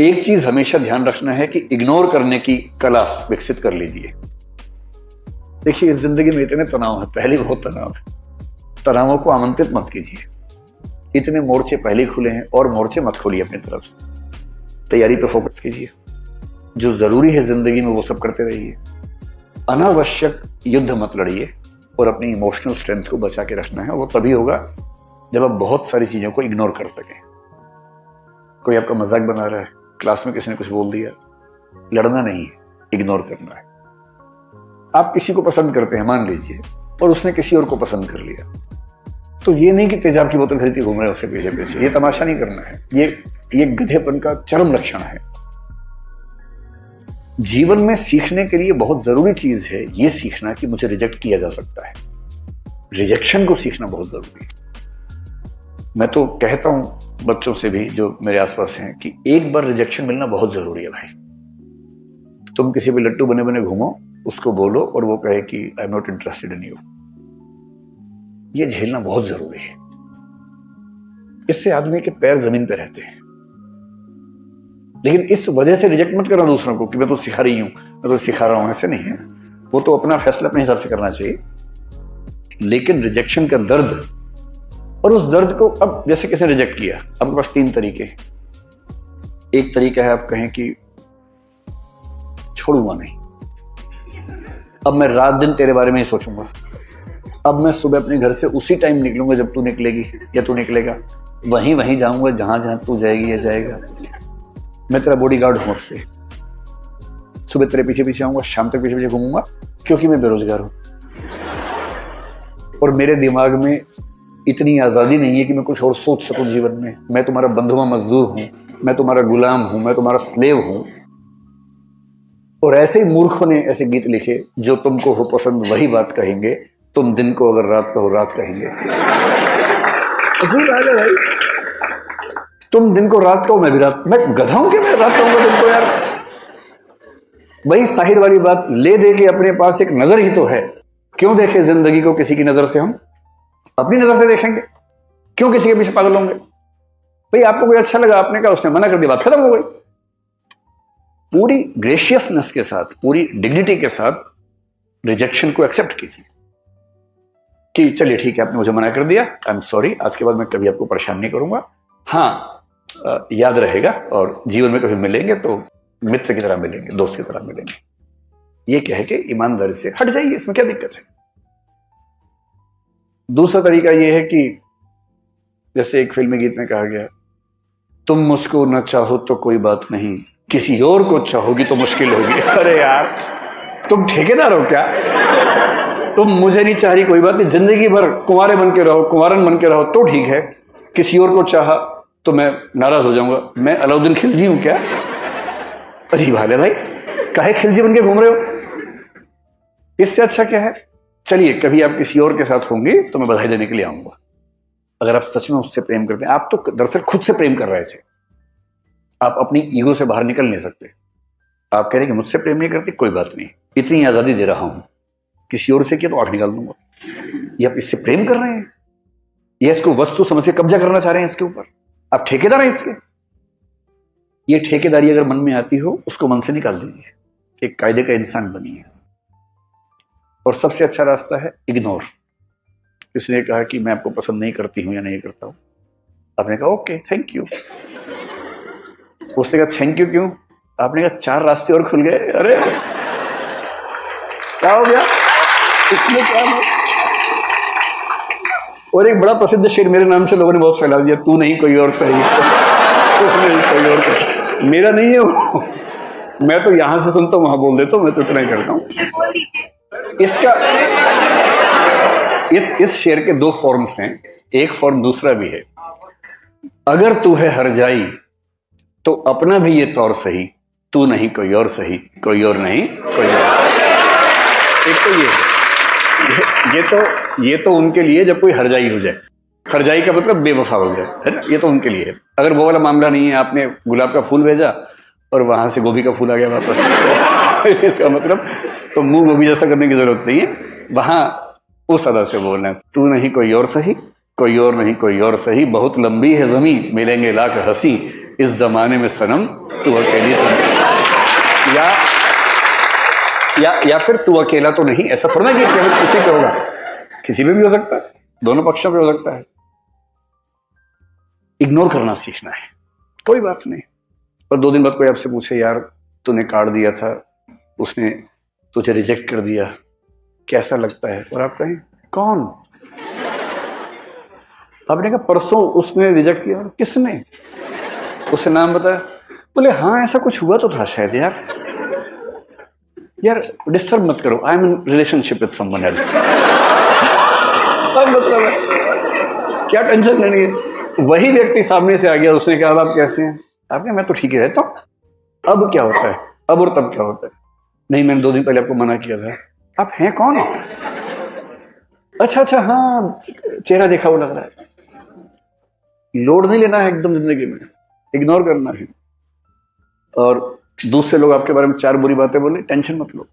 एक चीज हमेशा ध्यान रखना है कि इग्नोर करने की कला विकसित कर लीजिए। देखिए, इस जिंदगी में इतने तनाव है, पहले बहुत तनाव है, तनावों को आमंत्रित मत कीजिए। इतने मोर्चे पहले खुले हैं और मोर्चे मत खोलिए अपनी तरफ से। तैयारी पे फोकस कीजिए, जो जरूरी है जिंदगी में वो सब करते रहिए। अनावश्यक युद्ध मत लड़िए और अपनी इमोशनल स्ट्रेंथ को बचा के रखना है। वो तभी होगा जब आप बहुत सारी चीजों को इग्नोर कर सकें। कोई आपका मजाक बना रहा है, क्लास में किसी ने कुछ बोल दिया, लड़ना नहीं है, इग्नोर करना है। आप किसी को पसंद करते हैं मान लीजिए, और उसने किसी और को पसंद कर लिया, तो ये नहीं कि तेजाब की बोतल खरीदती घूम रहे हैं उसके पीछे पीछे। ये तमाशा नहीं करना है, ये गधेपन का चरम लक्षण है। जीवन में सीखने के लिए बहुत जरूरी चीज है ये सीखना कि मुझे रिजेक्ट किया जा सकता है। रिजेक्शन को सीखना बहुत जरूरी है। मैं तो कहता हूं बच्चों से भी जो मेरे आसपास हैं कि एक बार रिजेक्शन मिलना बहुत जरूरी है भाई। तुम किसी भी लट्टू बने बने घूमो, उसको बोलो और वो कहे कि I am not interested in you, ये झेलना बहुत जरूरी है। इससे आदमी के पैर जमीन पे रहते हैं। लेकिन इस वजह से रिजेक्ट मत करना दूसरों को कि मैं तो सिखा रही हूं, मैं तो सिखा रहा हूं, ऐसे नहीं है। वो तो अपना फैसला अपने हिसाब से करना चाहिए। लेकिन रिजेक्शन का दर्द, और उस दर्द को, अब जैसे किसी ने रिजेक्ट किया, आपके पास 3 तरीके हैं। एक तरीका है आप कहें कि छोड़ूंगा नहीं, अब मैं रात दिन तेरे बारे में ही सोचूंगा, अब मैं सुबह अपने घर से उसी टाइम निकलूंगा जब तू निकलेगी या तू निकलेगा, वहीं जाऊंगा जहां जहां तू जाएगी या जाएगा। मैं तेरा बॉडीगार्ड हूं, अब से सुबह तेरे पीछे पीछे आऊंगा, शाम तक पीछे पीछे घूमूंगा, क्योंकि मैं बेरोजगार हूं और मेरे दिमाग में इतनी आजादी नहीं है कि मैं कुछ और सोच सकूं जीवन में। मैं तुम्हारा बंधुआ मजदूर हूं, मैं तुम्हारा गुलाम हूं, मैं तुम्हारा स्लेव हूं। और ऐसे ही मूर्खों ने ऐसे गीत लिखे, जो तुमको हो पसंद वही बात कहेंगे, तुम दिन को अगर रात कहो रात कहेंगे। अजीब है भाई, तुम दिन को रात कहो मैं भी रात, मैं गधा हूं कि मैं रात कहूंगा दिन को यार। वही साहिर वाली बात, ले दे के अपने पास एक नजर ही तो है, क्यों देखे जिंदगी को किसी की नजर से, हम अपनी नजर से देखेंगे, क्यों किसी के पीछे पागल होंगे। भाई आपको कोई अच्छा लगा, आपने कहा, उसने मना कर दिया, बात खत्म हो गई। पूरी ग्रेशियसनेस के साथ, पूरी डिग्निटी के साथ रिजेक्शन को एक्सेप्ट कीजिए कि चलिए ठीक है, आपने मुझे मना कर दिया, आई एम सॉरी, आज के बाद मैं कभी आपको परेशान नहीं करूंगा। हाँ, याद रहेगा और जीवन में कभी मिलेंगे तो मित्र की तरह मिलेंगे, दोस्त की तरह मिलेंगे। ये कह के ईमानदारी से हट जाइए, इसमें क्या दिक्कत है। दूसरा तरीका यह है कि जैसे एक फिल्मी गीत में कहा गया, तुम मुझको न चाहो तो कोई बात नहीं, किसी और को चाहोगी तो मुश्किल होगी। अरे यार, तुम ठेकेदार हो क्या? तुम मुझे नहीं चाह रही, कोई बात नहीं, जिंदगी भर कुंवारे बन के रहो, कुंवारन बन के रहो तो ठीक है। किसी और को चाहा तो मैं नाराज हो जाऊंगा। मैं अलाउद्दीन खिलजी हूं क्या? अजीब हाल है भाई, काहे खिलजी बन के घूम रहे हो? इससे अच्छा क्या है, चलिए कभी आप किसी और के साथ होंगे तो मैं बधाई देने के लिए आऊंगा। अगर आप सच में उससे प्रेम करते हैं, आप तो दरअसल खुद से प्रेम कर रहे थे, आप अपनी ईगो से बाहर निकल नहीं सकते। आप कह रहे हैं कि मुझसे प्रेम नहीं करती, कोई बात नहीं, इतनी आजादी दे रहा हूं, किसी और से किया तो आंख निकाल दूंगा। ये आप इससे प्रेम कर रहे हैं, ये इसको वस्तु समझ के कब्जा करना चाह रहे हैं इसके ऊपर, आप ठेकेदार हैं इसके। ये ठेकेदारी अगर मन में आती हो, उसको मन से निकाल दीजिए, एक कायदे का इंसान बनिए। और सबसे अच्छा रास्ता है इग्नोर। किसी ने कहा कि मैं आपको पसंद नहीं करती हूं या नहीं करता हूं, आपने कहा ओके थैंक यू। उसने कहा थैंक यू क्यों? आपने कहा 4 रास्ते और खुल गए। अरे क्या हो गया इसमें, क्या हो? और एक बड़ा प्रसिद्ध शेर मेरे नाम से लोगों ने बहुत फैला दिया, तू नहीं कोई और सही। कोई और सही, मेरा नहीं है वो, मैं तो यहां से सुनता हूं वहां बोल देता हूं, मैं तो इतना ही करता हूं। इसका इस शेर के 2 फॉर्म्स हैं, एक फॉर्म दूसरा भी है। अगर तू है हर जाई तो अपना भी ये तौर सही, तू नहीं कोई और सही, कोई और नहीं कोई और। एक तो ये है, ये तो उनके लिए जब कोई हरजाई हो जाए, हरजाई का मतलब बेवफा हो जाए, है ना, ये तो उनके लिए है। अगर वो वाला मामला नहीं है, आपने गुलाब का फूल भेजा और वहां से गोभी का फूल आ गया वापस, इसका मतलब तो मुंह गोभी जैसा करने की जरूरत नहीं है, वहां उस अदा से बोलना है, तू नहीं कोई और सही, कोई और नहीं कोई और सही, बहुत लंबी है जमीन, मिलेंगे लाख हंसी, इस जमाने में सनम तू अकेली तो नहीं, या फिर तू अकेला तो नहीं। ऐसा थोड़ा ना कि केवल किसी पे होगा, किसी पे भी हो सकता है, दोनों पक्षों पे हो सकता है। इग्नोर करना सीखना है, कोई बात नहीं। और 2 दिन बाद कोई आपसे पूछे यार तूने कार्ड दिया था, उसने तुझे रिजेक्ट कर दिया, कैसा लगता है? और आप कहें कौन? आपने कहा परसों उसने रिजेक्ट किया। किसने? उससे नाम बताया। बोले हाँ ऐसा कुछ हुआ तो था शायद। यार डिस्टर्ब मत करो, I am in relationship with someone else. मतलब है क्या टेंशन लेनी है? वही व्यक्ति सामने से आ गया, उसने कहा आप कैसे हैं? आपने मैं तो ठीक ही रहता हूं। अब क्या होता है? अब और तब क्या होता है? नहीं मैंने 2 दिन पहले आपको मना किया था। आप हैं कौन? अच्छा हाँ चेहरा देखा वो लग रहा है। लोड नहीं लेना है एकदम जिंदगी में, इग्नोर करना है। और दूसरे लोग आपके बारे में 4 बुरी बातें बोले, टेंशन मत लो।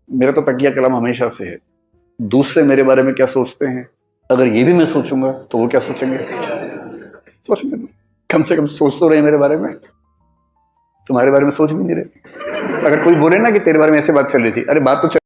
मेरा तो तकिया कलम हमेशा से है, दूसरे मेरे बारे में क्या सोचते हैं, अगर ये भी मैं सोचूंगा तो वो क्या सोचेंगे? सोचने दो, कम से कम सोच तो रहे मेरे बारे में, तुम्हारे बारे में सोच भी नहीं रहे। अगर कोई बोले ना कि तेरे बारे में ऐसे बात चल रही थी, अरे बात तो